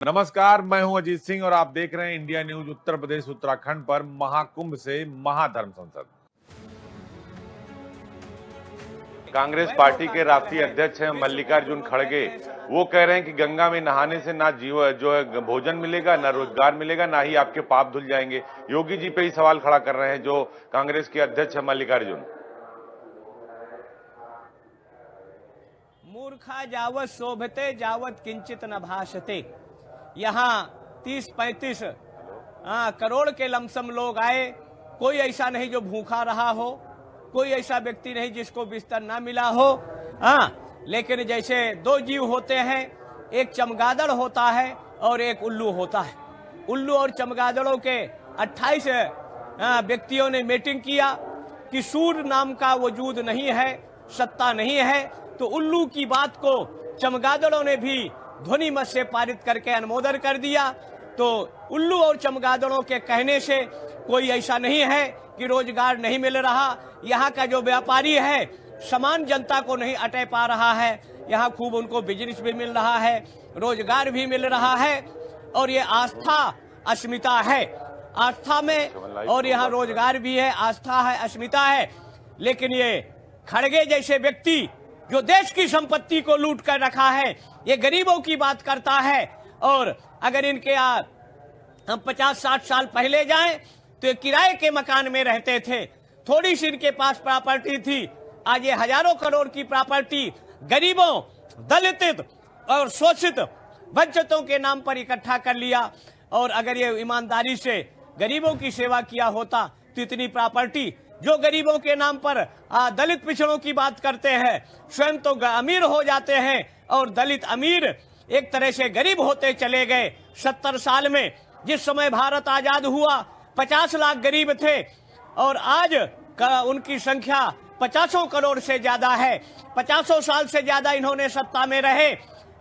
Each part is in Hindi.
नमस्कार, मैं हूं अजीत सिंह और आप देख रहे हैं इंडिया न्यूज उत्तर प्रदेश उत्तराखंड पर महाकुंभ से महाधर्म संसद। कांग्रेस पार्टी के राष्ट्रीय अध्यक्ष हैं मल्लिकार्जुन खड़गे। वो कह रहे हैं कि गंगा में नहाने से ना जो है भोजन मिलेगा, ना रोजगार मिलेगा, ना ही आपके पाप धुल जाएंगे। योगी जी पे ही सवाल खड़ा कर रहे हैं जो कांग्रेस के अध्यक्ष है मल्लिकार्जुन। मूर्खा जावत शोभते जावत किंचित न भाषते। यहाँ 30-35 करोड़ के लमसम लोग आए। कोई ऐसा नहीं जो भूखा रहा हो, कोई ऐसा व्यक्ति नहीं जिसको बिस्तर ना मिला हो। लेकिन जैसे दो जीव होते हैं, एक चमगादड़ होता है और एक उल्लू होता है। उल्लू और चमगादड़ों के 28 व्यक्तियों ने मीटिंग किया कि सूर्य नाम का वजूद नहीं है, सत्ता नहीं है। तो उल्लू की बात को चमगादड़ों ने भी ध्वनि मत से पारित करके अनुमोदन कर दिया। तो उल्लू और चमगादड़ों के कहने से कोई ऐसा नहीं है कि रोजगार नहीं मिल रहा। यहाँ का जो व्यापारी है समान जनता को नहीं अटे पा रहा है। यहाँ खूब उनको बिजनेस भी मिल रहा है, रोजगार भी मिल रहा है और ये आस्था अस्मिता है। आस्था में और यहाँ रोजगार भी है, आस्था है, अस्मिता है। लेकिन ये खड़गे जैसे व्यक्ति जो देश की संपत्ति को लूट कर रखा है, ये गरीबों की बात करता है। और अगर इनके हम 50-60 साल पहले जाएं तो ये किराए के मकान में रहते थे। थोड़ी सी इनके पास प्रॉपर्टी थी, आज ये हजारों करोड़ की प्रॉपर्टी गरीबों, दलित और शोषित वंचितों के नाम पर इकट्ठा कर लिया। और अगर ये ईमानदारी से गरीबों की सेवा किया होता तो इतनी प्रॉपर्टी जो गरीबों के नाम पर दलित पिछड़ों की बात करते हैं, स्वयं तो अमीर हो जाते हैं और दलित अमीर एक तरह से गरीब होते चले गए। 70 साल में जिस समय भारत आजाद हुआ 50 लाख गरीब थे और आज उनकी संख्या 50 करोड़ से ज्यादा है। 50 साल से ज्यादा इन्होंने सत्ता में रहे,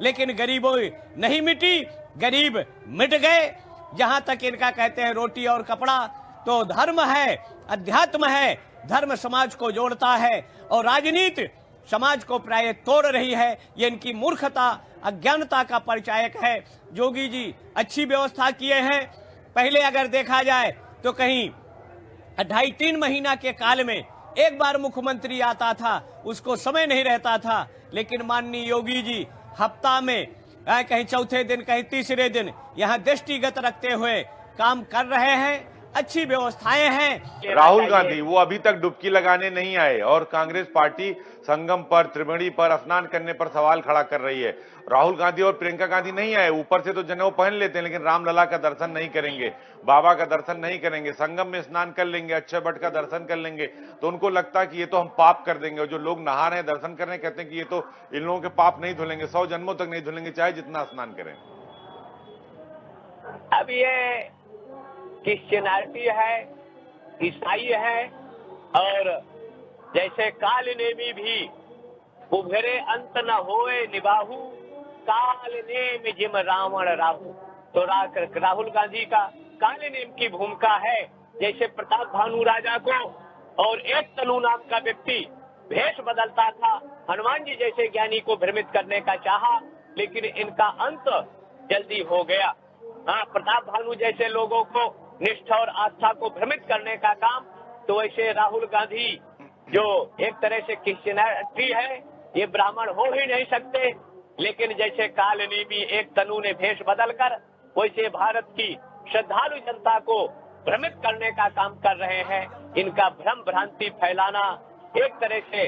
लेकिन गरीबों नहीं मिटी, गरीब मिट गए। जहां तक इनका कहते हैं रोटी और कपड़ा, तो धर्म है, अध्यात्म है। धर्म समाज को जोड़ता है और राजनीति समाज को प्राय तोड़ रही है। ये इनकी मूर्खता, अज्ञानता का परिचायक है। योगी जी अच्छी व्यवस्था किए हैं। पहले अगर देखा जाए तो कहीं 2.5-3 महीना के काल में एक बार मुख्यमंत्री आता था, उसको समय नहीं रहता था। लेकिन माननीय योगी जी हफ्ता में कहीं चौथे दिन, कहीं तीसरे दिन यहाँ दृष्टिगत रखते हुए काम कर रहे हैं। अच्छी व्यवस्थाएं हैं। राहुल गांधी वो अभी तक डुबकी लगाने नहीं आए और कांग्रेस पार्टी संगम पर, त्रिवेणी पर स्नान करने पर सवाल खड़ा कर रही है। राहुल गांधी और प्रियंका गांधी नहीं आए। ऊपर से तो जनेऊ पहन लेते हैं, लेकिन रामलला का दर्शन नहीं करेंगे, बाबा का दर्शन नहीं करेंगे, संगम में स्नान कर लेंगे, अक्षय वट का दर्शन कर लेंगे। तो उनको लगता है कि ये तो हम पाप कर देंगे। और जो लोग नहा रहे हैं, दर्शन कर रहे हैं, कहते हैं कि ये तो इन लोगों के पाप नहीं धुलेंगे, 100 जन्मों तक नहीं धुलेंगे, चाहे जितना स्नान करें। अब ये क्रिश्चियनिटी है, ईसाई है, और जैसे काल नेमी भी उभरे अंत न होए निबाहु, काल नेम जिम रावण राहु। तो राहुल गांधी का काल नेम की भूमिका है। जैसे प्रताप भानु राजा को और एक तनु नाम का व्यक्ति भेष बदलता था, हनुमान जी जैसे ज्ञानी को भ्रमित करने का चाहा, लेकिन इनका अंत जल्दी हो गया। प्रताप भानु जैसे लोगों को निष्ठा और आस्था को भ्रमित करने का काम, तो वैसे राहुल गांधी जो एक तरह से क्रिश्चियनिटी है, ये ब्राह्मण हो ही नहीं सकते। लेकिन जैसे काल नेमी एक तनु ने भेष बदलकर वैसे भारत की श्रद्धालु जनता को भ्रमित करने का काम कर रहे हैं। इनका भ्रम भ्रांति फैलाना एक तरह से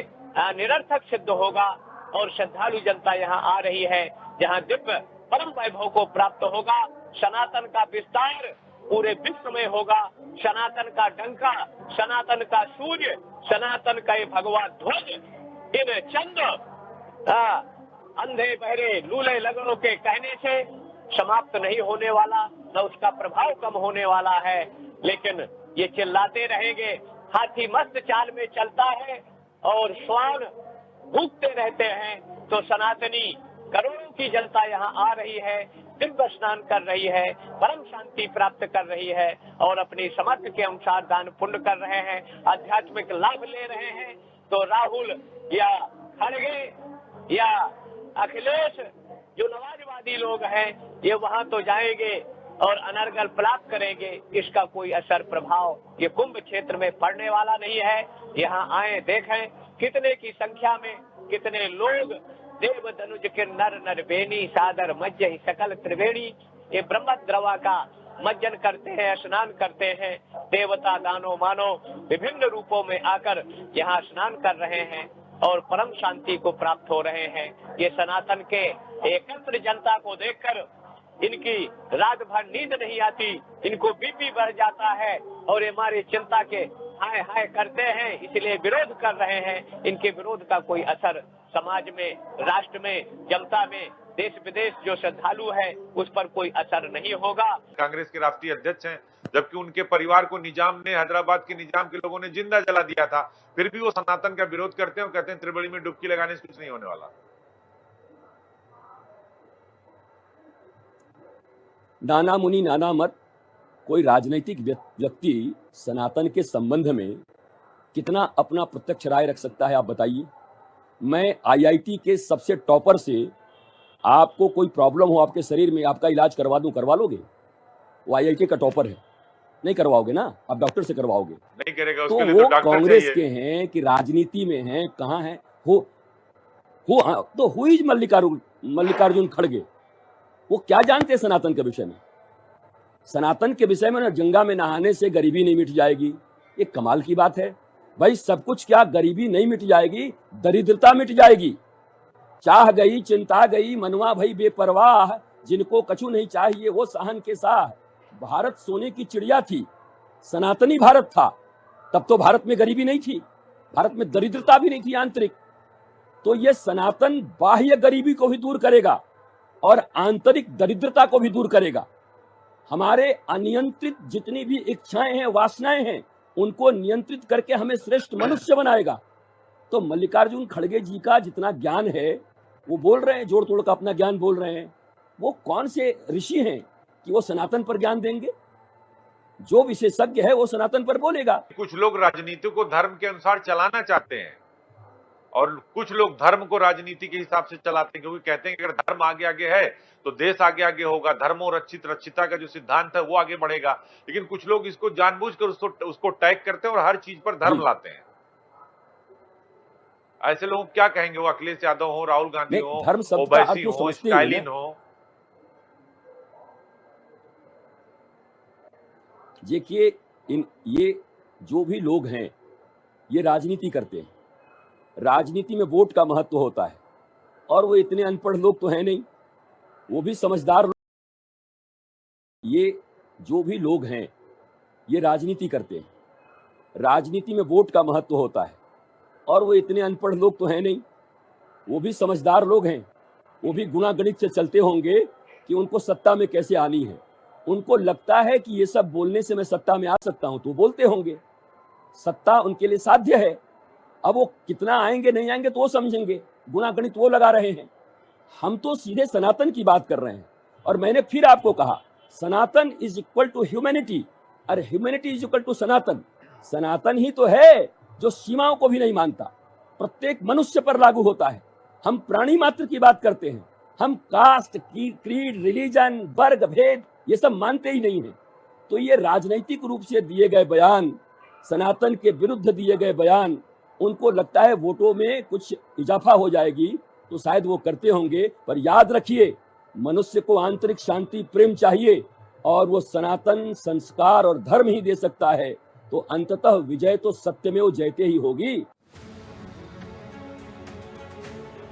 निरर्थक सिद्ध होगा। और श्रद्धालु जनता यहाँ आ रही है, जहाँ दिव्य परम वैभव को प्राप्त होगा। सनातन का विस्तार पूरे विश्व में होगा। सनातन का डंका, सनातन का सूर्य, सनातन का ये भगवा ध्वज इन चंद अंधे बहरे लूले लगड़ों के कहने से समाप्त नहीं होने वाला, न उसका प्रभाव कम होने वाला है। लेकिन ये चिल्लाते रहेंगे। हाथी मस्त चाल में चलता है और श्वान भूखते रहते हैं। तो सनातनी करोड़ों की जनता यहाँ आ रही है, दिव्य स्नान कर रही है, परम शांति प्राप्त कर रही है और अपनी समर्थ के अनुसार दान पुण्य कर रहे हैं, आध्यात्मिक लाभ ले रहे हैं। तो राहुल या खड़गे या अखिलेश जो नमाजवादी लोग हैं ये वहां तो जाएंगे और अनर्गल प्राप्त करेंगे, इसका कोई असर प्रभाव ये कुंभ क्षेत्र में पड़ने वाला नहीं है। यहाँ आए देखें कितने की संख्या में कितने लोग देव धनुज के नर नर बेनी सादर मज्ज ही सकल त्रिवेणी ये ब्रह्म द्रवा का मज्जन करते हैं, स्नान करते हैं। देवता दानो मानो विभिन्न रूपों में आकर यहाँ स्नान कर रहे हैं और परम शांति को प्राप्त हो रहे हैं। ये सनातन के एकत्र जनता को देखकर इनकी रात भर नींद नहीं आती, इनको बीपी बढ़ जाता है और हमारी चिंता के हाय हाय करते हैं, इसलिए विरोध कर रहे हैं। इनके विरोध का कोई असर समाज में, राष्ट्र में, जनता में, देश विदेश जो श्रद्धालु है उस पर कोई असर नहीं होगा। कांग्रेस के राष्ट्रीय अध्यक्ष हैं, जबकि उनके परिवार को निजाम ने, हैदराबाद के निजाम के लोगों ने जिंदा जला दिया था, फिर भी वो सनातन का विरोध करते हैं और कहते हैं त्रिवेणी में डुबकी लगाने से कुछ नहीं होने वाला। नाना मुनि नाना मत। कोई राजनीतिक व्यक्ति सनातन के संबंध में कितना अपना प्रत्यक्ष राय रख सकता है, आप बताइए। मैं आईआईटी के सबसे टॉपर से आपको कोई प्रॉब्लम हो आपके शरीर में, आपका इलाज करवा दूं, करवा लोगे? वो आईआईटी का टॉपर है, नहीं करवाओगे ना, आप डॉक्टर से करवाओगे। नहीं करेगा, तो उसके लिए वो तो डॉक्टर कांग्रेस चाहिए। के हैं कि राजनीति में हैं, कहाँ हैं तो हुई मल्लिकार्जुन खड़गे, वो क्या जानते हैं सनातन के विषय में? सनातन के विषय में ना, गंगा में नहाने से गरीबी नहीं मिट जाएगी, ये कमाल की बात है भाई। सब कुछ क्या गरीबी नहीं मिट जाएगी, दरिद्रता मिट जाएगी। चाह गई चिंता गई मनवा भई बेपरवाह, जिनको कछु नहीं चाहिए वो सहन के साह। भारत सोने की चिड़िया थी, सनातनी भारत था, तब तो भारत में गरीबी नहीं थी, भारत में दरिद्रता भी नहीं थी आंतरिक। तो ये सनातन बाह्य गरीबी को भी दूर करेगा और आंतरिक दरिद्रता को भी दूर करेगा। हमारे अनियंत्रित जितनी भी इच्छाएं हैं, वासनाएं हैं, उनको नियंत्रित करके हमें श्रेष्ठ मनुष्य बनाएगा। तो मल्लिकार्जुन खड़गे जी का जितना ज्ञान है, वो बोल रहे हैं, जोड़ तोड़ का अपना ज्ञान बोल रहे हैं। वो कौन से ऋषि हैं कि वो सनातन पर ज्ञान देंगे? जो विशेषज्ञ है वो सनातन पर बोलेगा। कुछ लोग राजनीति को धर्म के अनुसार चलाना चाहते हैं और कुछ लोग धर्म को राजनीति के हिसाब से चलाते हैं, क्योंकि कहते हैं कि अगर धर्म आगे आगे है तो देश आगे आगे होगा, धर्मो रक्षित रक्षिता का जो सिद्धांत है वो आगे बढ़ेगा। लेकिन कुछ लोग इसको जानबूझकर उसको टैग करते हैं और हर चीज पर धर्म लाते हैं। ऐसे लोग क्या कहेंगे? वो अखिलेश यादव हो, राहुल गांधी हो, ओवैसी हो, स्टालिन हो। देखिए, ये जो भी लोग हैं ये राजनीति करते हैं, राजनीति में वोट का महत्व होता है, और वो इतने अनपढ़ लोग तो हैं नहीं, वो भी समझदार लोग। ये जो भी लोग हैं ये राजनीति करते हैं, राजनीति में वोट का महत्व होता है, और वो इतने अनपढ़ लोग तो हैं नहीं, वो भी समझदार लोग हैं। वो भी गुणा गणित से चलते होंगे कि उनको सत्ता में कैसे आनी है। उनको लगता है कि ये सब बोलने से मैं सत्ता में आ सकता हूं, तो बोलते होंगे। सत्ता उनके लिए साध्य है। अब वो कितना आएंगे नहीं आएंगे तो वो समझेंगे, गुणा गणित वो लगा रहे हैं। हम तो सीधे सनातन की बात कर रहे हैं। और मैंने फिर आपको कहा, सनातन इज इक्वल टू ह्यूमैनिटी, और ह्यूमैनिटी इज इक्वल टू सनातन। सनातन ही तो है जो सीमाओं को भी नहीं मानता, प्रत्येक मनुष्य पर लागू होता है। हम प्राणी मात्र की बात करते हैं, हम कास्ट, क्रीड, रिलीजन, वर्ग भेद ये सब मानते ही नहीं है। तो ये राजनीतिक रूप से दिए गए बयान, सनातन के विरुद्ध दिए गए बयान, उनको लगता है वोटों में कुछ इजाफा हो जाएगी तो शायद वो करते होंगे। पर याद रखिए, मनुष्य को आंतरिक शांति प्रेम चाहिए, और वो सनातन संस्कार और धर्म ही दे सकता है। तो अंततः विजय तो सत्यमेव जयते ही होगी।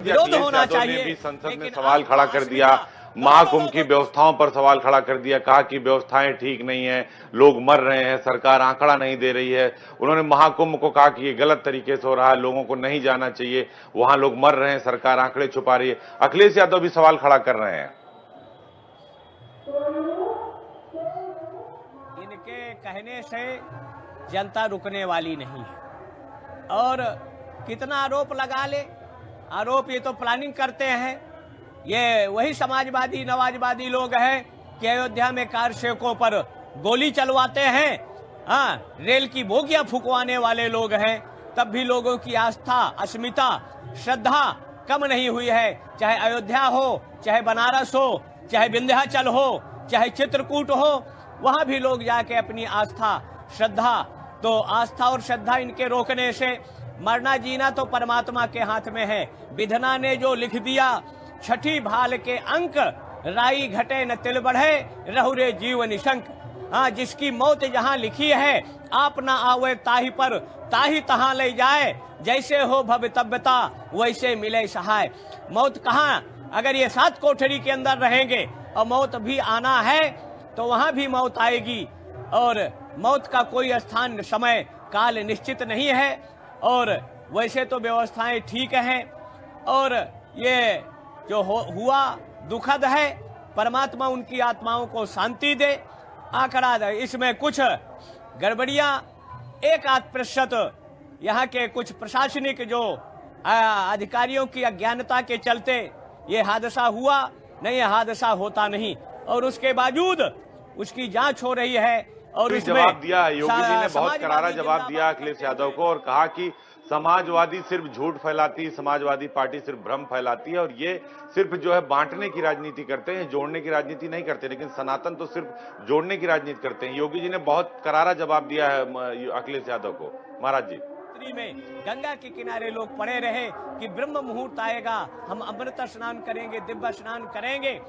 विरोध होना चाहिए। भी संसद में सवाल खड़ा कर दिया, महाकुंभ की व्यवस्थाओं पर सवाल खड़ा कर दिया, कहा कि व्यवस्थाएं ठीक नहीं है, लोग मर रहे हैं, सरकार आंकड़ा नहीं दे रही है। उन्होंने महाकुंभ को कहा कि ये गलत तरीके से हो रहा है, लोगों को नहीं जाना चाहिए, वहां लोग मर रहे हैं, सरकार आंकड़े छुपा रही है। अखिलेश यादव भी सवाल खड़ा कर रहे हैं। इनके कहने से जनता रुकने वाली नहीं है, और कितना आरोप लगा ले, आरोप ये तो प्लानिंग करते हैं। ये वही समाजवादी नवाजवादी लोग हैं कि अयोध्या में कार सेवकों पर गोली चलवाते हैं, हाँ, रेल की बोगियां फुकवाने वाले लोग हैं। तब भी लोगों की आस्था, अस्मिता, श्रद्धा कम नहीं हुई है। चाहे अयोध्या हो, चाहे बनारस हो, चाहे विंध्याचल हो, चाहे चित्रकूट हो, वहां भी लोग जाके अपनी आस्था श्रद्धा, तो आस्था और श्रद्धा इनके रोकने से मरना जीना तो परमात्मा के हाथ में है। विधना ने जो लिख दिया छठी भाल के अंक, राई घटे न तिल बढ़े रहु रे जीव निशंक। हाँ, जिसकी मौत जहाँ लिखी है, आप ना आवे ताही पर ताही तहाँ ले जाए, जैसे हो भवितव्यता वैसे मिले सहाय। मौत कहाँ, अगर ये 7 कोठरी के अंदर रहेंगे और मौत भी आना है तो वहां भी मौत आएगी, और मौत का कोई स्थान समय काल निश्चित नहीं है। और वैसे तो व्यवस्थाएं ठीक हैं, और ये जो हुआ दुखद है, परमात्मा उनकी आत्माओं को शांति दे। आंकड़ा इसमें कुछ गड़बड़ियां 1% यहाँ के कुछ प्रशासनिक जो अधिकारियों की अज्ञानता के चलते ये हादसा हुआ, नहीं ये हादसा होता नहीं, और उसके बावजूद उसकी जांच हो रही है। और इसमें जवाब दिया है योगी जी ने, बहुत करारा जवाब दिया अखिलेश यादव को, और कहा कि समाजवादी सिर्फ झूठ फैलाती है, समाजवादी पार्टी सिर्फ भ्रम फैलाती है, और ये सिर्फ जो है बांटने की राजनीति करते हैं, जोड़ने की राजनीति नहीं करते। लेकिन सनातन तो सिर्फ जोड़ने की राजनीति करते हैं। योगी जी ने बहुत करारा जवाब दिया है अखिलेश यादव को। महाराज जी, में गंगा के किनारे लोग पड़े रहे कि ब्रह्म मुहूर्त आएगा, हम अमृत स्नान करेंगे, दिव्य स्नान करेंगे,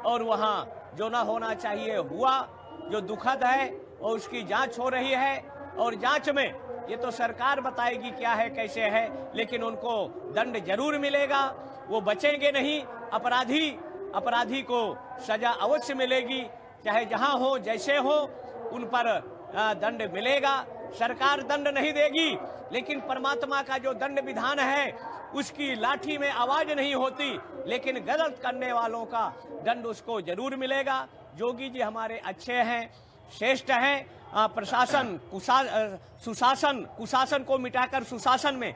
और वहां जो ना होना चाहिए हुआ, जो दुखद है, और उसकी जांच हो रही है। और जांच में ये तो सरकार बताएगी क्या है कैसे है, लेकिन उनको दंड जरूर मिलेगा, वो बचेंगे नहीं। अपराधी को सजा अवश्य मिलेगी, चाहे जहां हो जैसे हो, उन पर दंड मिलेगा। सरकार दंड नहीं देगी, लेकिन परमात्मा का जो दंड विधान है उसकी लाठी में आवाज नहीं होती, लेकिन गलत करने वालों का दंड उसको जरूर मिलेगा। योगी जी हमारे अच्छे हैं, श्रेष्ठ हैं। प्रशासन कुशासन को मिटाकर सुशासन में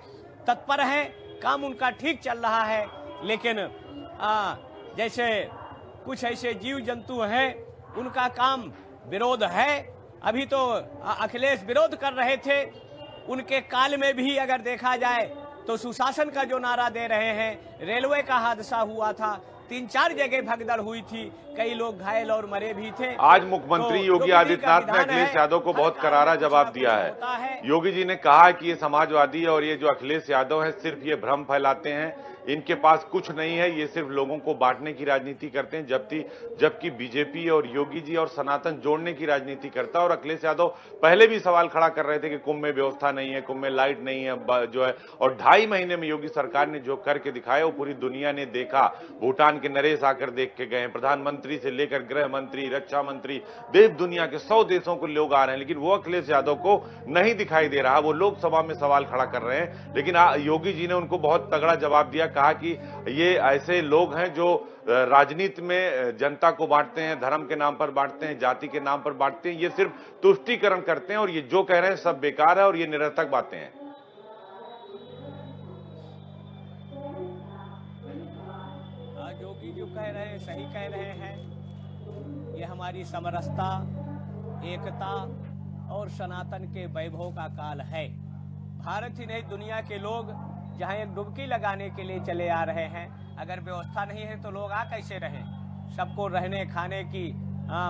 तत्पर है, काम उनका ठीक चल रहा है। लेकिन जैसे कुछ ऐसे जीव जंतु हैं, उनका काम विरोध है। अभी तो अखिलेश विरोध कर रहे थे, उनके काल में भी अगर देखा जाए तो सुशासन का जो नारा दे रहे हैं। रेलवे का हादसा हुआ था, 3-4 जगह भगदड़ हुई थी, कई लोग घायल और मरे भी थे। आज मुख्यमंत्री योगी आदित्यनाथ ने अखिलेश यादव को बहुत करारा जवाब दिया है। योगी जी ने कहा कि ये समाजवादी और ये जो अखिलेश यादव है सिर्फ ये भ्रम फैलाते हैं, इनके पास कुछ नहीं है, ये सिर्फ लोगों को बांटने की राजनीति करते हैं, जबकि बीजेपी और योगी जी और सनातन जोड़ने की राजनीति करता है। और अखिलेश यादव पहले भी सवाल खड़ा कर रहे थे कि कुंभ में व्यवस्था नहीं है, कुंभ में लाइट नहीं है जो है, और 2.5 महीने में योगी सरकार ने जो करके दिखाया वो पूरी दुनिया ने देखा। भूटान के नरेश आकर देख के गए, प्रधानमंत्री से लेकर गृह मंत्री, रक्षा मंत्री, देश दुनिया के 100 देशों को लोग आ रहे हैं, लेकिन वो अखिलेश यादव को नहीं दिखाई दे रहा। वो लोकसभा में सवाल खड़ा कर रहे हैं, लेकिन योगी जी ने उनको बहुत तगड़ा जवाब दिया, कहा कि ये ऐसे लोग हैं जो राजनीति में जनता को बांटते हैं, धर्म के नाम पर बांटते हैं, जाति के नाम पर बांटते हैं, ये सिर्फ तुष्टीकरण करते हैं, और ये जो कह रहे हैं सब बेकार है और ये निरर्थक बातें हैं। योगी जो कह रहे हैं सही कह रहे हैं। ये हमारी समरसता, एकता और सनातन के वैभव का काल है। भारत ही नहीं, दुनिया के लोग जहां एक डुबकी लगाने के लिए चले आ रहे हैं, अगर व्यवस्था नहीं है तो लोग आ कैसे रहें? सबको रहने खाने की,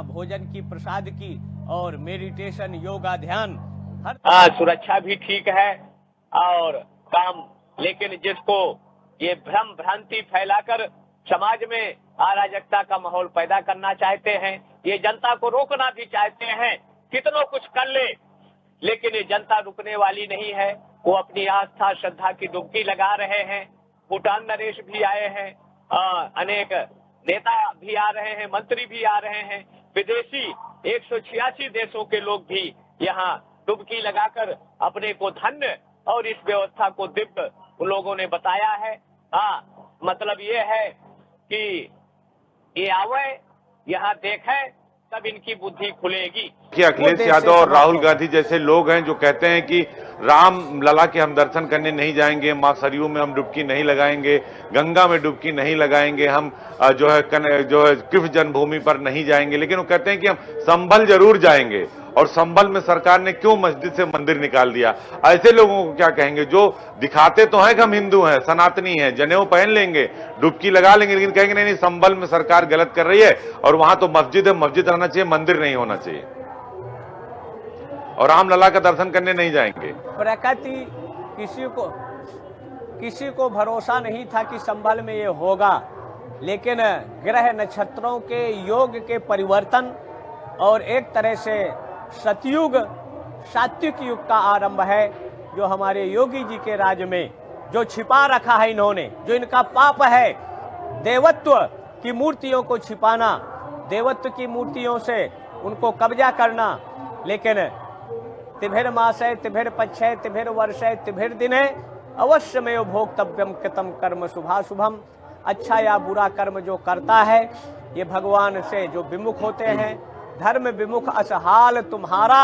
भोजन की, प्रसाद की, और मेडिटेशन, योगा, ध्यान, हर सुरक्षा भी ठीक है और काम। लेकिन जिसको ये भ्रम भ्रांति फैलाकर समाज में अराजकता का माहौल पैदा करना चाहते हैं, ये जनता को रोकना भी चाहते हैं, कितनों कुछ कर ले, लेकिन ये जनता रुकने वाली नहीं है। वो अपनी आस्था श्रद्धा की डुबकी लगा रहे हैं। भूटान नरेश भी आए हैं, अनेक नेता भी आ रहे हैं, मंत्री भी आ रहे हैं, विदेशी 186 देशों के लोग भी यहाँ डुबकी लगाकर अपने को धन्य और इस व्यवस्था को दिव्य लोगों ने बताया है। मतलब ये है कि ये आवे, यहाँ देखें, तब इनकी बुद्धि खुलेगी। कि अखिलेश यादव और राहुल गांधी जैसे लोग हैं जो कहते हैं कि राम लला के हम दर्शन करने नहीं जाएंगे, मां सरयू में हम डुबकी नहीं लगाएंगे, गंगा में डुबकी नहीं लगाएंगे, हम जो है कृष्ण जन्मभूमि पर नहीं जाएंगे, लेकिन वो कहते हैं कि हम संभल जरूर जाएंगे। और संभल में सरकार ने क्यों मस्जिद से मंदिर निकाल दिया? ऐसे लोगों को क्या कहेंगे जो दिखाते तो हैं कि हम हिंदू हैं, सनातनी हैं, जनेऊ पहन लेंगे, डुबकी लगा लेंगे, लेकिन कहेंगे नहीं नहीं संभल में सरकार गलत कर रही है और वहां तो मस्जिद है, मस्जिद रहना चाहिए, मंदिर नहीं होना चाहिए, और रामलला का दर्शन करने नहीं जाएंगे। प्रकृति किसी को भरोसा नहीं था कि संभल में ये होगा, लेकिन ग्रह नक्षत्रों के योग के परिवर्तन और एक तरह से सतयुग सात्विक युग का आरंभ है, जो हमारे योगी जी के राज में जो छिपा रखा है इन्होंने, जो इनका पाप है, देवत्व की मूर्तियों को छिपाना, देवत्व की मूर्तियों से उनको कब्जा करना। लेकिन तिभिर मासै तिभिर पक्षै तिभिर वर्षै तिभिर दिने अवश्यमेव भोक्तव्यम कृतम कर्म शुभाशुभम। अच्छा या बुरा कर्म जो करता है ये भगवान से जो विमुख होते हैं, धर्म विमुख असहाल तुम्हारा,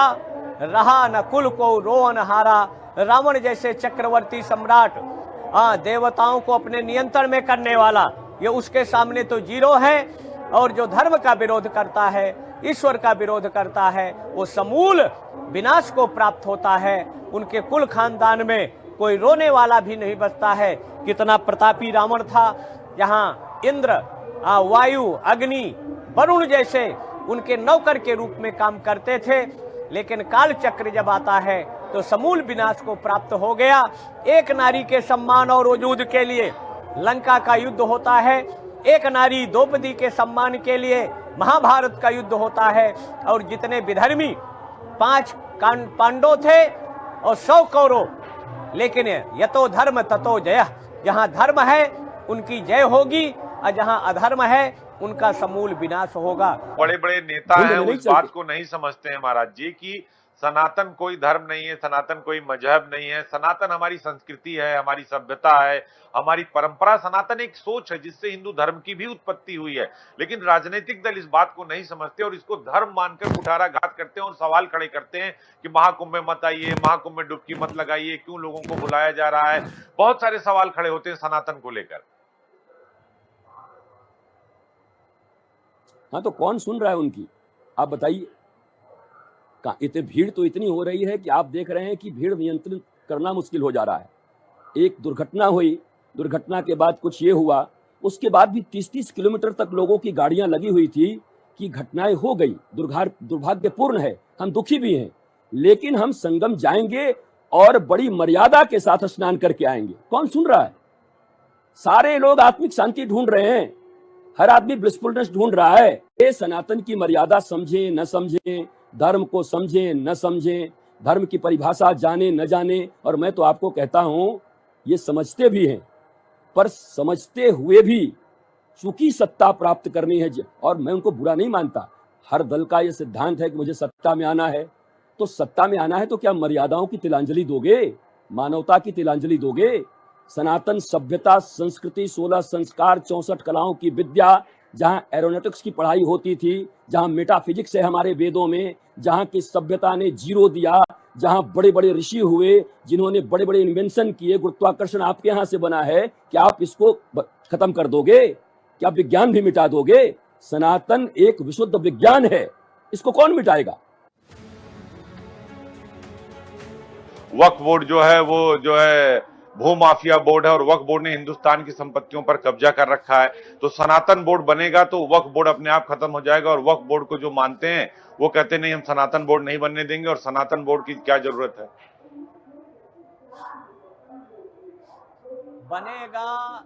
रहा न कुल को रोअन हारा। रावण जैसे चक्रवर्ती सम्राट, देवताओं को अपने नियंत्रण में करने वाला, ये उसके सामने तो जीरो है। और जो धर्म का विरोध करता है, ईश्वर का विरोध करता है, वो समूल विनाश को प्राप्त होता है। उनके कुल खानदान में कोई रोने वाला भी नहीं बचता है। कितना प्रतापी रावण था, जहाँ इंद्र, वायु, अग्नि, वरुण जैसे उनके नौकर के रूप में काम करते थे, लेकिन काल चक्र जब आता है तो समूल विनाश को प्राप्त हो गया। एक नारी के सम्मान और वजूद के लिए लंका का युद्ध होता है, एक नारी द्रौपदी के सम्मान के लिए महाभारत का युद्ध होता है। और जितने विधर्मी 5 पांडव थे और 100 कौरव, लेकिन यतो धर्म ततो जय, जहां धर्म है उनकी जय होगी और जहां अधर्म है उनका समूल विनाश होगा। बड़े बड़े नेता हैं उस बात को नहीं समझते हैं महाराज जी कि सनातन कोई धर्म नहीं है, सनातन कोई मजहब नहीं है, सनातन हमारी संस्कृति है, हमारी सभ्यता है, हमारी परंपरा। सनातन एक सोच है जिससे हिंदू धर्म की भी उत्पत्ति हुई है, लेकिन राजनीतिक दल इस बात को नहीं समझते और इसको धर्म मानकर कुठाराघात करते हैं और सवाल खड़े करते हैं कि महाकुंभ में मत आइए, महाकुंभ में डुबकी मत लगाइए, क्यों लोगों को बुलाया जा रहा है। बहुत सारे सवाल खड़े होते हैं सनातन को लेकर। हाँ, तो कौन सुन रहा है उनकी, आप बताइए। इतनी भीड़ तो इतनी हो रही है कि आप देख रहे हैं कि भीड़ नियंत्रित करना मुश्किल हो जा रहा है। एक दुर्घटना हुई, दुर्घटना के बाद कुछ ये हुआ, उसके बाद भी 30-30 किलोमीटर तक लोगों की गाड़ियां लगी हुई थी कि घटनाएं हो गई, दुर्भाग्यपूर्ण है, हम दुखी भी हैं, लेकिन हम संगम जाएंगे और बड़ी मर्यादा के साथ स्नान करके आएंगे। कौन सुन रहा है? सारे लोग आत्मिक शांति ढूंढ रहे हैं, हर आदमी ब्लिसफुलनेस ढूंढ रहा है। ये सनातन की मर्यादा समझे न समझे, धर्म को समझे न समझे, धर्म की परिभाषा जाने न जाने, और मैं तो आपको कहता हूं ये समझते भी हैं, पर समझते हुए भी चूंकि सत्ता प्राप्त करनी है, और मैं उनको बुरा नहीं मानता, हर दल का ये सिद्धांत है कि मुझे सत्ता में आना है, तो सत्ता में आना है तो क्या मर्यादाओं की तिलांजलि दोगे, मानवता की तिलांजलि दोगे? सनातन सभ्यता, संस्कृति, 16 संस्कार, 64 कलाओं की विद्या, जहां एरोनॉटिक्स की पढ़ाई होती थी, जहां मेटाफिजिक्स है हमारे वेदों में, जहां की सभ्यता ने जीरो दिया, जहां बड़े बड़े ऋषि हुए जिन्होंने बड़े बड़े इन्वेंशन किए, गुरुत्वाकर्षण आपके यहां से बना है, क्या आप इसको खत्म कर दोगे? क्या विज्ञान भी मिटा दोगे? सनातन एक विशुद्ध विज्ञान है, इसको कौन मिटाएगा? वक्फ बोर्ड जो है वो जो है भू माफिया बोर्ड है और वक्फ बोर्ड ने हिंदुस्तान की संपत्तियों पर कब्जा कर रखा है। तो सनातन बोर्ड बनेगा तो वक्फ बोर्ड अपने आप खत्म हो जाएगा, और वक्फ बोर्ड को जो मानते हैं वो कहते नहीं हम सनातन बोर्ड नहीं बनने देंगे, और सनातन बोर्ड की क्या जरूरत है? बनेगा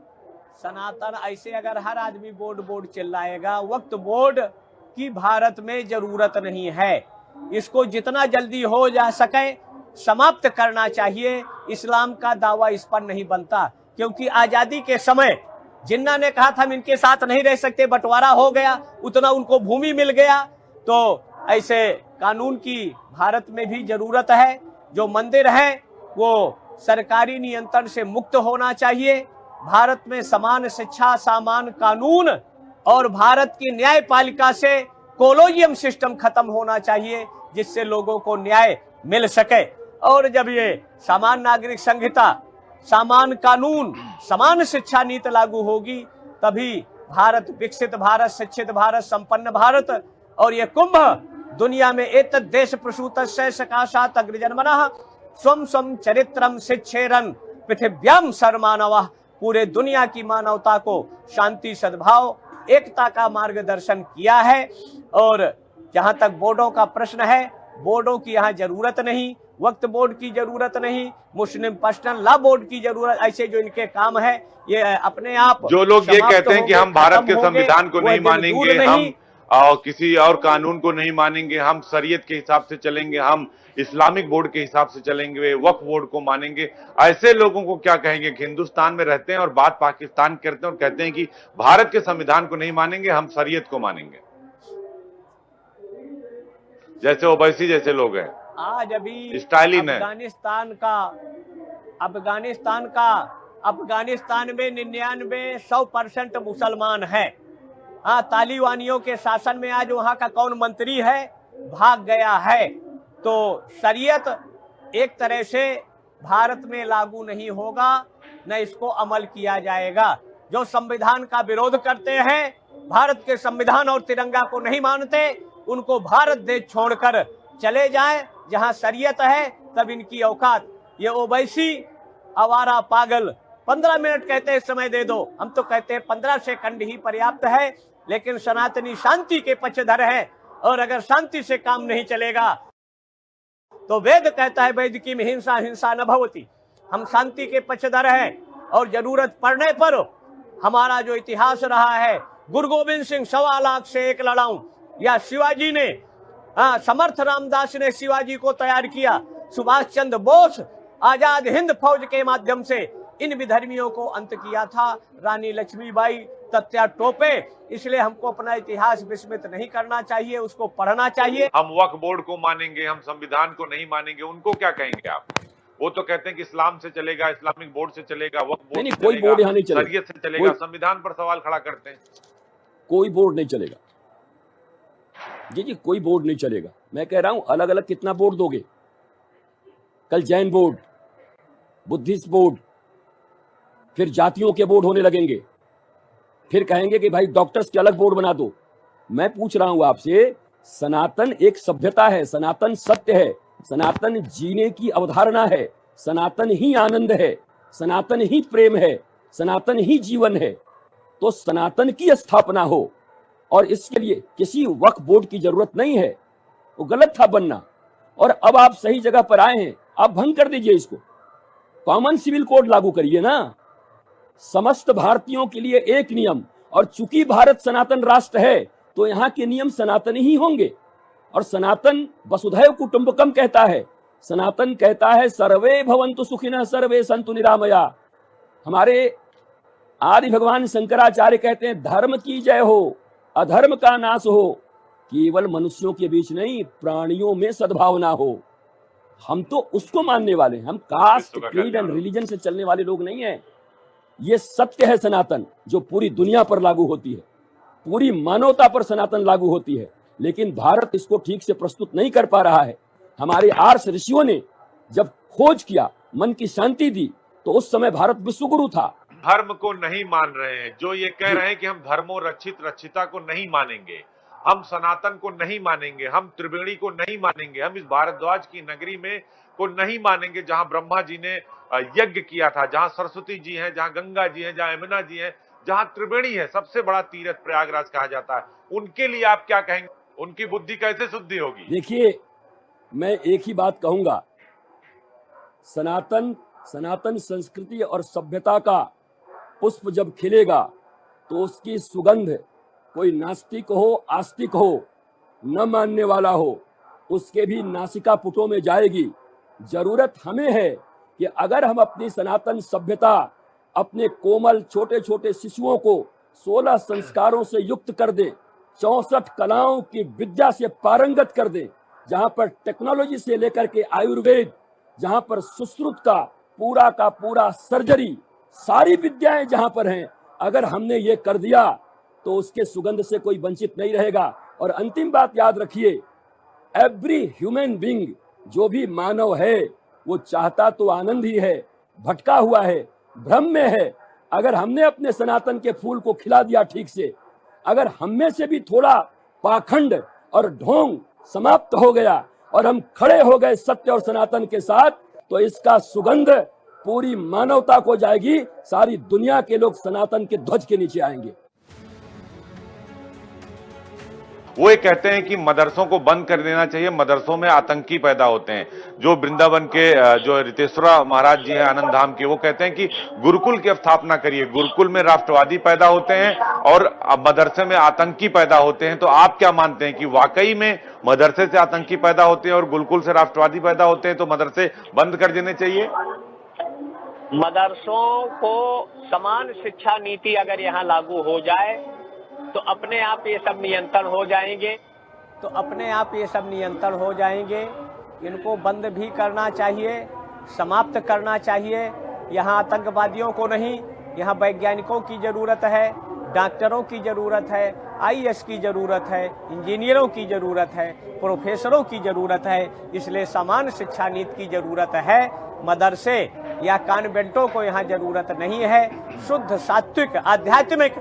सनातन ऐसे अगर हर आदमी बोर्ड चिल्लाएगा। वक्फ बोर्ड की भारत में जरूरत नहीं है, इसको जितना जल्दी हो जा सके समाप्त करना चाहिए। इस्लाम का दावा इस पर नहीं बनता, क्योंकि आजादी के समय जिन्ना ने कहा था हम इनके साथ नहीं रह सकते, बंटवारा हो गया, उतना उनको भूमि मिल गया। तो ऐसे कानून की भारत में भी जरूरत है। जो मंदिर है वो सरकारी नियंत्रण से मुक्त होना चाहिए। भारत में समान शिक्षा, समान कानून और भारत की न्यायपालिका से कोलोजियम सिस्टम खत्म होना चाहिए, जिससे लोगों को न्याय मिल सके। और जब ये समान नागरिक संहिता, समान कानून, समान शिक्षा नीति लागू होगी, तभी भारत विकसित भारत, शिक्षित भारत, संपन्न भारत और ये कुंभ दुनिया में एतद् देश प्रसूतस्य सकाशात् अग्रजन्मनः स्वम स्वम चरित्रम शिक्षेरन पृथिव्याम सर्वमानवः। पूरे दुनिया की मानवता को शांति, सद्भाव, एकता का मार्गदर्शन किया है। और जहां तक बोर्डों का प्रश्न है, बोर्डों की यहाँ जरूरत नहीं, वक्त बोर्ड की जरूरत नहीं, मुस्लिम पर्सनल लॉ बोर्ड की जरूरत, ऐसे जो इनके काम है ये अपने आप जो लोग ये समाप्त कहते हैं कि होंगे, हम भारत खत्म के होंगे, संविधान को वह नहीं दिन दूर मानेंगे, नहीं। हम और किसी और कानून को नहीं मानेंगे, हम शरीयत के हिसाब से चलेंगे, हम इस्लामिक बोर्ड के हिसाब से चलेंगे, वक्फ बोर्ड को मानेंगे, ऐसे लोगों को क्या कहेंगे कि हिंदुस्तान में रहते हैं और बात पाकिस्तान करते हैं और कहते हैं कि भारत के संविधान को नहीं मानेंगे, हम शरीयत को मानेंगे, जैसे ओवैसी जैसे लोग हैं। आज अभी स्टालिन है। अफगानिस्तान में 99-100% मुसलमान है। हाँ, तालिबानियों के शासन में आज वहां का कौन मंत्री है, भाग गया है। तो शरीयत एक तरह से भारत में लागू नहीं होगा, न इसको अमल किया जाएगा। जो संविधान का विरोध करते हैं, भारत के संविधान और तिरंगा को नहीं मानते, उनको भारत देश छोड़कर चले जाएं, जहां शरीयत है तब इनकी औकात। ये ओवैसी आवारा पागल 15 मिनट कहते हैं समय दे दो, हम तो कहते हैं 15 सेकंड ही पर्याप्त है। लेकिन सनातनी शांति के पक्षधर है, और अगर शांति से काम नहीं चलेगा तो वेद कहता है वेद की में हिंसा हिंसा न भवति। हम शांति के पक्षधर हैं, और जरूरत पड़ने पर हमारा जो इतिहास रहा है, गुरु गोविंद सिंह 1.25 लाख से एक लड़ाऊं, या शिवाजी ने, समर्थ रामदास ने शिवाजी को तैयार किया, सुभाष चंद्र बोस आजाद हिंद फौज के माध्यम से इन विधर्मियों को अंत किया था, रानी लक्ष्मीबाई, तत्या टोपे। इसलिए हमको अपना इतिहास विस्मृत नहीं करना चाहिए, उसको पढ़ना चाहिए। हम वक्फ बोर्ड को मानेंगे, हम संविधान को नहीं मानेंगे, उनको क्या कहेंगे आप? वो तो कहते हैं कि इस्लाम से चलेगा, इस्लामिक बोर्ड से चलेगा, वक्फ बोर्ड से कोई बोर्ड यहाँ नहीं चलेगा, चलेगा, शरीयत से चलेगा, संविधान पर सवाल खड़ा करते हैं। कोई बोर्ड नहीं चलेगा जी, कोई बोर्ड नहीं चलेगा। मैं कह रहा हूं अलग अलग कितना बोर्ड दोगे? कल जैन बोर्ड, बुद्धिस्ट बोर्ड, फिर जातियों के बोर्ड होने लगेंगे, फिर कहेंगे कि भाई डॉक्टर्स के अलग बोर्ड बना दो। मैं पूछ रहा हूं आपसे, सनातन एक सभ्यता है, सनातन सत्य है, सनातन जीने की अवधारणा है, सनातन ही आनंद है, सनातन ही प्रेम है, सनातन ही जीवन है। तो सनातन की स्थापना हो, और इसके लिए किसी वक्फ बोर्ड की जरूरत नहीं है। वो गलत था बनना, और अब आप सही जगह पर आए हैं, आप भंग कर दीजिए इसको। कॉमन सिविल कोड लागू करिए ना, समस्त भारतीयों के लिए एक नियम। और चूंकि भारत सनातन राष्ट्र है तो यहाँ के नियम सनातन ही होंगे। और सनातन वसुधैव कुटुंबकम कहता है, सनातन कहता है सर्वे भवन्तु सुखिनः सर्वे सन्तु निरामया। हमारे आदि भगवान शंकराचार्य कहते हैं धर्म की जय हो, अधर्म का नाश हो, केवल मनुष्यों के बीच नहीं, प्राणियों में सद्भावना हो। हम तो उसको मानने वाले हैं, हम कास्ट, क्रीड एंड रिलीजन से चलने वाले लोग नहीं हैं। ये सत्य है सनातन, जो पूरी दुनिया पर लागू होती है, पूरी मानवता पर सनातन लागू होती है। लेकिन भारत इसको ठीक से प्रस्तुत नहीं कर पा रहा है। हमारे आर्ष ऋषियों ने जब खोज किया, मन की शांति दी, तो उस समय भारत विश्वगुरु था। धर्म को नहीं मान रहे हैं, जो ये कह रहे हैं कि हम धर्मों रक्षित रक्षिता को नहीं मानेंगे, हम सनातन को नहीं मानेंगे, हम त्रिवेणी को नहीं मानेंगे, हम इस भारद्वाज की नगरी में को नहीं मानेंगे जहां ब्रह्मा जी ने यज्ञ किया था, जहां सरस्वती जी हैं, जहां गंगा जी हैं, जहां यमुना जी हैं, जहां त्रिवेणी है, सबसे बड़ा तीर्थ प्रयागराज कहा जाता है। उनके लिए आप क्या कहेंगे? उनकी बुद्धि कैसे शुद्धि होगी? देखिए, मैं एक ही बात कहूंगा, सनातन संस्कृति और सभ्यता का पुष्प जब खिलेगा तो उसकी सुगंध कोई नास्तिक हो, आस्तिक हो, न मानने वाला हो, उसके भी नासिका पुटों में जाएगी। जरूरत हमें है कि अगर हम अपनी सनातन सभ्यता, अपने कोमल छोटे छोटे शिशुओं को 16 संस्कारों से युक्त कर दें, 64 कलाओं की विद्या से पारंगत कर दें, जहां पर टेक्नोलॉजी से लेकर के आयुर्वेद, जहां पर सुश्रुत का पूरा सर्जरी, सारी विद्याएं जहां पर हैं, अगर हमने ये कर दिया तो उसके सुगंध से कोई वंचित नहीं रहेगा। और अंतिम बात याद रखिए, एवरी ह्यूमन बीइंग, जो भी मानव है, वो चाहता तो आनंद ही है, भटका हुआ है, भ्रम में है। अगर हमने अपने सनातन के फूल को खिला दिया ठीक से, अगर हम में से भी थोड़ा पाखंड और ढोंग समाप्त हो गया और हम खड़े हो गए सत्य और सनातन के साथ, तो इसका सुगंध पूरी मानवता को जाएगी। सारी दुनिया के लोग सनातन के ध्वज के नीचे आएंगे। वो ये कहते हैं कि मदरसों को बंद कर देना चाहिए, मदरसों में आतंकी पैदा होते हैं। जो वृंदावन के जो रितेश्वरा महाराज जी हैं आनंद धाम के, वो कहते हैं कि गुरुकुल की स्थापना करिए, गुरुकुल में राष्ट्रवादी पैदा होते हैं और मदरसे में आतंकी पैदा होते हैं। तो आप क्या मानते हैं कि वाकई में मदरसे से आतंकी पैदा होते हैं और गुरुकुल से राष्ट्रवादी पैदा होते हैं, तो मदरसे बंद कर देने चाहिए? मदरसों को समान शिक्षा नीति अगर यहाँ लागू हो जाए तो अपने आप ये सब नियंत्रण हो जाएंगे। तो अपने आप ये सब नियंत्रण हो जाएंगे। इनको बंद भी करना चाहिए, समाप्त करना चाहिए। यहाँ आतंकवादियों को नहीं, यहाँ वैज्ञानिकों की जरूरत है, डॉक्टरों की जरूरत है, आईएएस की जरूरत है, इंजीनियरों की जरूरत है, प्रोफेसरों की जरूरत है। इसलिए समान शिक्षा नीति की जरूरत है। मदरसे या कॉन्वेंटों को यहाँ जरूरत नहीं है। शुद्ध सात्विक आध्यात्मिक,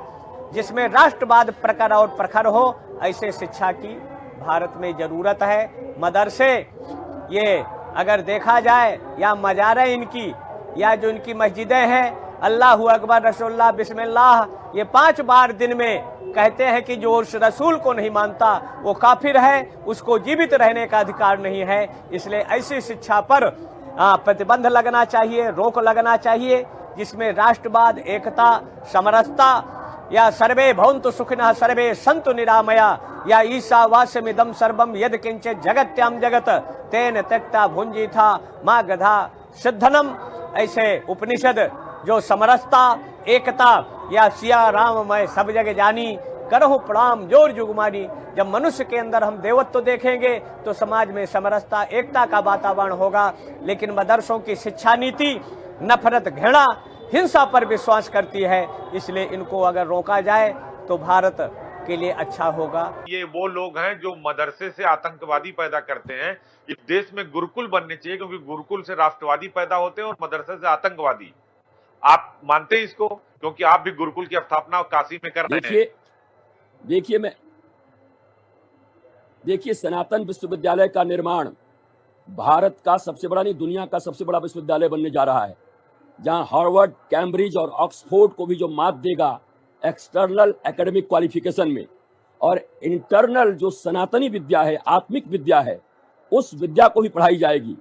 जिसमें राष्ट्रवाद प्रखर और प्रखर हो, ऐसे शिक्षा की भारत में जरूरत है। मदरसे ये अगर देखा जाए, या मजारें इनकी, या जो इनकी मस्जिदें हैं, अल्लाहु अकबर रसूलुल्लाह बिस्मिल्लाह, ये 5 बार दिन में कहते हैं कि जो उस रसूल को नहीं मानता वो काफिर है, उसको जीवित रहने का अधिकार नहीं है। इसलिए ऐसी शिक्षा पर प्रतिबंध लगना चाहिए, रोक लगना चाहिए, जिसमें राष्ट्रवाद, एकता, समरसता, या सर्वे भवन्तु सुखिनः सर्वे सन्तु निरामया, या ईशावास्यमिदं सर्वं यद् किंचित् जगत्याम जगत तेन त्यक्ता भुंजीथा मां गधा सिद्धनम। ऐसे उपनिषद जो समरसता, एकता, या सिया राम मैं सब जग जानी, करहु प्रणाम जोर जुगमानी। जब मनुष्य के अंदर हम देवत्व देखेंगे तो समाज में समरसता, एकता का वातावरण होगा। लेकिन मदरसों की शिक्षा नीति नफरत, घृणा, हिंसा पर विश्वास करती है। इसलिए इनको अगर रोका जाए तो भारत के लिए अच्छा होगा। ये वो लोग हैं जो मदरसे से आतंकवादी पैदा करते हैं। इस देश में गुरुकुल बनने चाहिए, क्योंकि गुरुकुल से राष्ट्रवादी पैदा होते हैं और मदरसे से आतंकवादी। आप मानते हैं इसको? क्योंकि आप भी गुरुकुल की स्थापना काशी में कर रहे हैं। देखिए सनातन विश्वविद्यालय का निर्माण भारत का सबसे बड़ा नहीं, दुनिया का सबसे बड़ा विश्वविद्यालय बनने जा रहा है, जहां हार्वर्ड, कैम्ब्रिज और ऑक्सफोर्ड को भी जो मात देगा एक्सटर्नल एकेडमिक क्वालिफिकेशन में, और इंटरनल जो सनातनी विद्या है, आत्मिक विद्या है, उस विद्या को भी पढ़ाई जाएगी।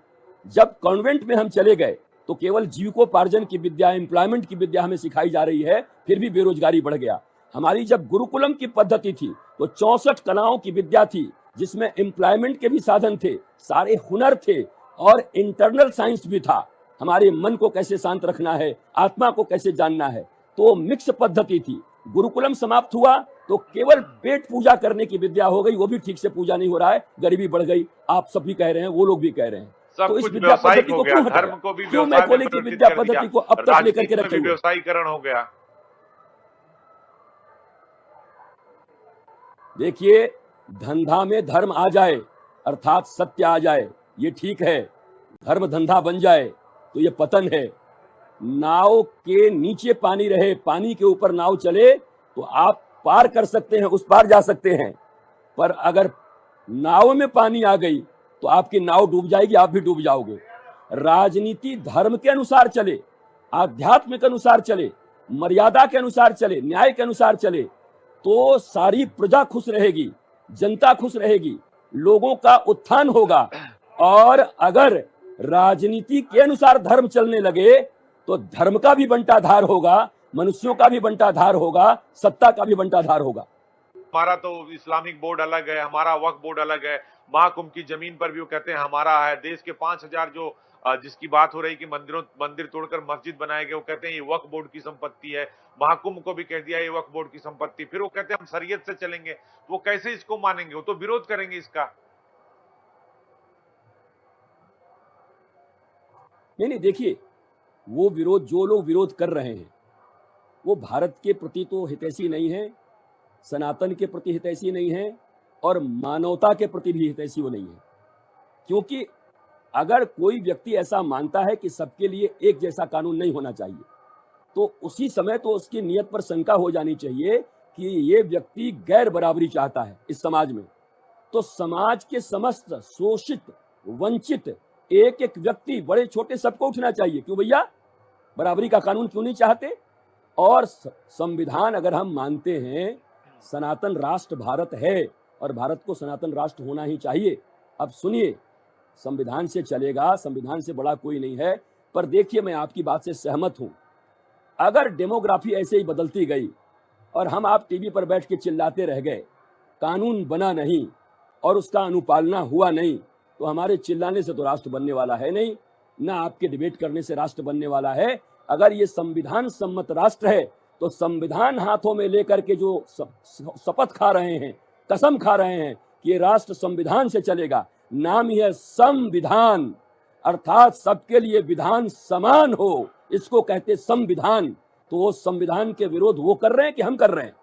जब कॉन्वेंट में हम चले गए तो केवल जीविकोपार्जन की विद्या, एम्प्लॉयमेंट की विद्या हमें सिखाई जा रही है, फिर भी बेरोजगारी बढ़ गया। हमारी जब गुरुकुलम की पद्धति थी तो 64 कलाओं की विद्या थी, जिसमें एम्प्लॉयमेंट के भी साधन थे, सारे हुनर थे, और इंटरनल साइंस भी था। हमारे मन को कैसे शांत रखना है, आत्मा को कैसे जानना है, तो मिक्स पद्धति थी। गुरुकुलम समाप्त हुआ तो केवल पेट पूजा करने की विद्या हो गई, वो भी ठीक से पूजा नहीं हो रहा है, गरीबी बढ़ गई। आप सब भी कह रहे हैं, वो लोग भी कह रहे हैं। तो इस विद्या पद्धति को क्यों धर्म को भी क्यों मैं बोले कि विद्या पद्धति को अब तक लेकर के रखे? व्यवसायीकरण हो गया। देखिए, धंधा में धर्म आ जाए, अर्थात सत्य आ जाए, ये ठीक है। धर्म धंधा बन जाए तो ये पतन है। नाव के नीचे पानी रहे, पानी के ऊपर नाव चले तो आप पार कर सकते हैं, उस पार जा सकते हैं। पर अगर नाव में पानी आ गई तो आपकी नाव डूब जाएगी, आप भी डूब जाओगे। राजनीति धर्म के अनुसार चले, आध्यात्म के अनुसार चले, मर्यादा के अनुसार चले, न्याय के अनुसार चले, तो सारी प्रजा खुश रहेगी, जनता खुश रहेगी, लोगों का उत्थान होगा। और अगर राजनीति के अनुसार धर्म चलने लगे तो धर्म का भी बंटाधार होगा, मनुष्यों का भी बंटाधार होगा, सत्ता का भी बंटाधार होगा। हमारा तो इस्लामिक बोर्ड अलग है, हमारा वक्फ बोर्ड अलग है। महाकुंभ की जमीन पर भी वो कहते हैं हमारा है। देश के 5000 जो जिसकी बात हो रही कि मंदिर तोड़कर मस्जिद बनाए गए, वो कहते हैं ये वक्फ बोर्ड की संपत्ति है। महाकुंभ को भी कह दिया ये वक्फ बोर्ड की संपत्ति। फिर वो कहते हैं हम शरीयत से चलेंगे। वो कैसे इसको मानेंगे? वो तो विरोध करेंगे इसका। नहीं, देखिए, वो विरोध, जो लोग विरोध कर रहे हैं वो भारत के प्रति तो हितैषी नहीं है, सनातन के प्रति हितैषी नहीं है, और मानवता के प्रति भी हितैषी वो नहीं है। क्योंकि अगर कोई व्यक्ति ऐसा मानता है कि सबके लिए एक जैसा कानून नहीं होना चाहिए, तो उसी समय तो उसकी नियत पर शंका हो जानी चाहिए कि ये व्यक्ति गैर बराबरी चाहता है इस समाज में। तो समाज के समस्त शोषित वंचित एक एक व्यक्ति बड़े छोटे सबको उठना चाहिए। क्यों भैया, बराबरी का कानून क्यों नहीं चाहते? और संविधान अगर हम मानते हैं, सनातन राष्ट्र भारत है और भारत को सनातन राष्ट्र होना ही चाहिए। अब सुनिए, संविधान से चलेगा, संविधान से बड़ा कोई नहीं है। पर देखिए, मैं आपकी बात से सहमत हूं। अगर डेमोग्राफी ऐसे ही बदलती गई और हम आप टीवी पर बैठ के चिल्लाते रह गए, कानून बना नहीं और उसका अनुपालना हुआ नहीं, तो हमारे चिल्लाने से तो राष्ट्र बनने वाला है नहीं, ना आपके डिबेट करने से राष्ट्र बनने वाला है। अगर ये संविधान सम्मत राष्ट्र है तो संविधान हाथों में लेकर के जो शपथ खा रहे हैं, कसम खा रहे हैं कि ये राष्ट्र संविधान से चलेगा, नाम ही है संविधान, अर्थात सबके लिए विधान समान हो, इसको कहते संविधान। तो वो संविधान के विरोध वो कर रहे हैं कि हम कर रहे हैं?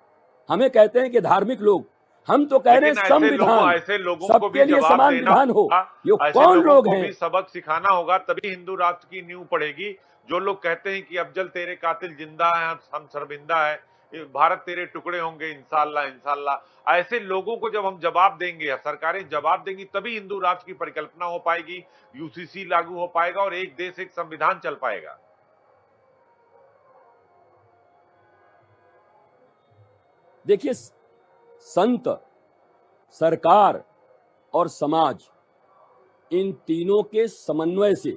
हमें कहते हैं कि धार्मिक लोग, हम तो कह रहे हैं संविधान, ऐसे लोगों को भी सबके लिए समान विधान हो। ये कौन लोग हैं? सबक सिखाना होगा, तभी हिंदू राष्ट्र की नींव पड़ेगी। जो लोग कहते हैं कि अफजल तेरे कातिल जिंदा है, हम शर्मिंदा है, भारत तेरे टुकड़े होंगे इंशाल्लाह इंशाल्लाह, ऐसे लोगों को जब हम जवाब देंगे, सरकारें जवाब देंगी, तभी हिंदू राष्ट्र की परिकल्पना हो पाएगी, यूसीसी लागू हो पाएगा और एक देश एक संविधान चल पाएगा। देखिए, संत, सरकार और समाज, इन तीनों के समन्वय से,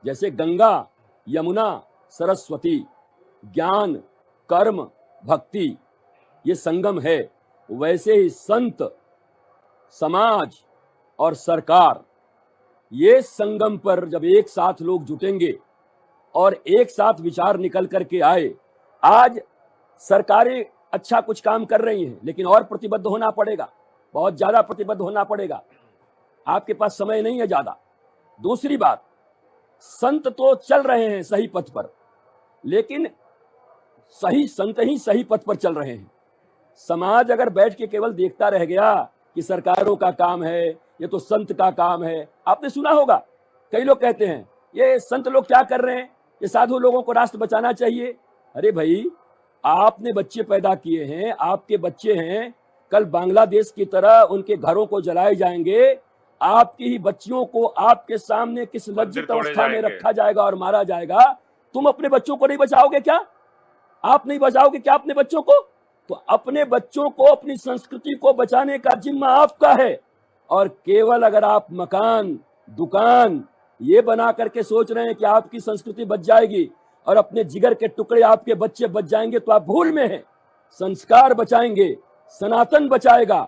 जैसे गंगा, यमुना, सरस्वती, ज्ञान, कर्म, भक्ति ये संगम है, वैसे ही संत, समाज और सरकार ये संगम पर जब एक साथ लोग जुटेंगे और एक साथ विचार निकल करके आए। आज सरकारें अच्छा कुछ काम कर रही हैं, लेकिन और प्रतिबद्ध होना पड़ेगा, बहुत ज्यादा प्रतिबद्ध होना पड़ेगा। आपके पास समय नहीं है ज्यादा। दूसरी बात, संत तो चल रहे हैं सही पथ पर, लेकिन सही संत ही सही पथ पर चल रहे हैं। समाज अगर बैठ के केवल देखता रह गया कि सरकारों का काम है, ये तो संत का काम है। आपने सुना होगा, कई लोग कहते हैं ये संत लोग क्या कर रहे हैं, ये साधु लोगों को राष्ट्र बचाना चाहिए। अरे भाई, आपने बच्चे पैदा किए हैं, आपके बच्चे हैं, कल बांग्लादेश की तरह उनके घरों को जलाए जाएंगे, आपकी ही बच्चियों को आपके सामने किस लज्जित अवस्था में रखा जाएगा और मारा जाएगा। तुम अपने बच्चों को नहीं बचाओगे क्या? आप नहीं बचाओगे क्या अपने बच्चों को? तो अपने बच्चों को, अपनी संस्कृति को बचाने का जिम्मा आपका है। और केवल अगर आप मकान, दुकान ये बना करके सोच रहे हैं कि आपकी संस्कृति बच जाएगी और अपने जिगर के टुकड़े आपके बच्चे बच जाएंगे, तो आप भूल में हैं। संस्कार बचाएंगे, सनातन बचाएगा,